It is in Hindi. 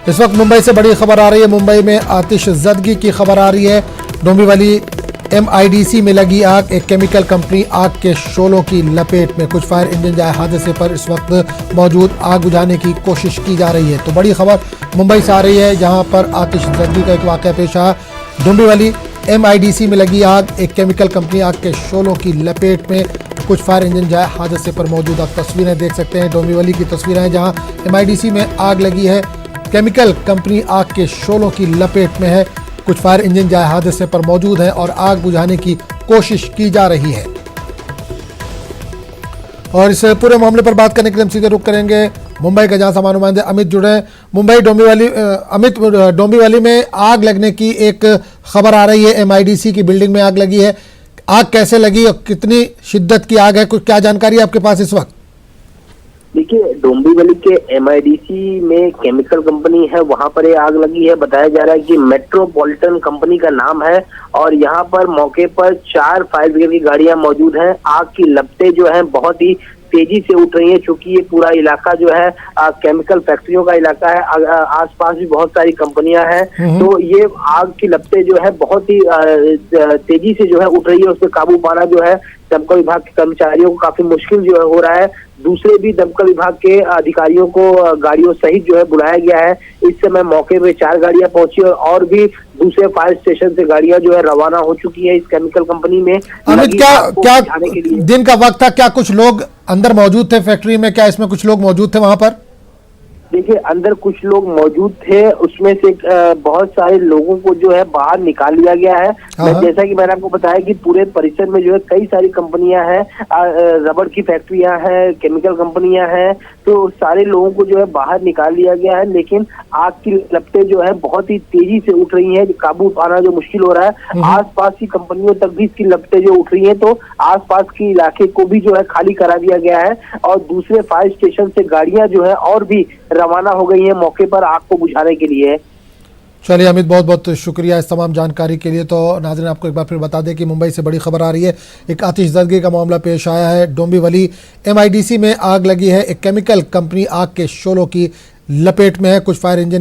इस वक्त मुंबई से बड़ी खबर आ रही है। मुंबई में आतिशज़दगी की खबर आ रही है। डोंबिवली MIDC में लगी आग। एक केमिकल कंपनी आग के शोलों की लपेट में। कुछ फायर इंजन जाए हादसे पर इस वक्त मौजूद। आग बुझाने की कोशिश की जा रही है। तो बड़ी खबर मुंबई से आ रही है, जहां पर आतिशज़दगी का एक वाक़या पेश आया। डोंबिवली MIDC में लगी आग। एक केमिकल कंपनी आग के शोलों की लपेट में। कुछ फायर इंजन जाए हादसे पर मौजूद। आप तस्वीरें देख सकते हैं, डोंबिवली की तस्वीरें हैं, जहां MIDC में आग लगी है। केमिकल कंपनी आग के शोलों की लपेट में है। कुछ फायर इंजन जाए हादसे पर मौजूद है और आग बुझाने की कोशिश की जा रही है। और इस पूरे मामले पर बात करने के लिए हम सीधे रुख करेंगे मुंबई का, जहां हमारे नुमाइंदे अमित जुड़े हैं। मुंबई अमित, डोंबिवली में आग लगने की एक खबर आ रही है। MIDC की बिल्डिंग में आग लगी है। आग कैसे लगी और कितनी शिद्दत की आग है, कुछ क्या जानकारी है आपके पास इस वक्त? देखिए, डोंबिवली के MIDC में केमिकल कंपनी है, वहां पर ये आग लगी है। बताया जा रहा है कि मेट्रोपॉलिटन कंपनी का नाम है और यहाँ पर मौके पर 4 फायर ब्रिगेड की गाड़ियां मौजूद हैं। आग की लपटें जो हैं बहुत ही तेजी से उठ रही है, चूंकि ये पूरा इलाका जो है केमिकल फैक्ट्रियों का इलाका है। आसपास भी बहुत सारी कंपनियां हैं, तो ये आग की लपटें जो है बहुत ही तेजी से जो है उठ रही है। उस पर काबू पाना जो है दमकल विभाग के कर्मचारियों को काफी मुश्किल जो है हो रहा है। दूसरे भी दमकल विभाग के अधिकारियों को गाड़ियों सहित जो है बुलाया गया है। इस समय मौके पे 4 गाड़ियां पहुंची और भी दूसरे फायर स्टेशन से गाड़ियां जो है रवाना हो चुकी है इस केमिकल कंपनी में। अमित, क्या दिन का वक्त था, क्या कुछ लोग अंदर मौजूद थे फैक्ट्री में? क्या इसमें कुछ लोग मौजूद थे वहां पर? देखिए, अंदर कुछ लोग मौजूद थे, उसमें से बहुत सारे लोगों को जो है बाहर निकाल लिया गया है। जैसा कि मैंने आपको बताया कि पूरे परिसर में जो है कई सारी कंपनियां हैं, रबड़ की फैक्ट्रियां हैं, केमिकल कंपनियां हैं, तो सारे लोगों को जो है बाहर निकाल लिया गया है। लेकिन आग की लपटें जो है बहुत ही तेजी से उठ रही है, काबू पाना जो मुश्किल हो रहा है। आसपास की कंपनियों तक भी इसकी लपटें जो उठ रही है, तो आसपास के इलाके को भी जो है खाली करा दिया गया है और दूसरे फायर स्टेशन से गाड़ियां जो है और भी रवाना हो गई है मौके पर आग को बुझाने के लिए। चलिए अमित, बहुत बहुत शुक्रिया इस तमाम जानकारी के लिए। तो नाज़रीन, आपको एक बार फिर बता दें कि मुंबई से बड़ी खबर आ रही है। एक आतिशज़दगी का मामला पेश आया है। डोंबिवली MIDC में आग लगी है। एक केमिकल कंपनी आग के शोलों की लपेट में है। कुछ फायर इंजन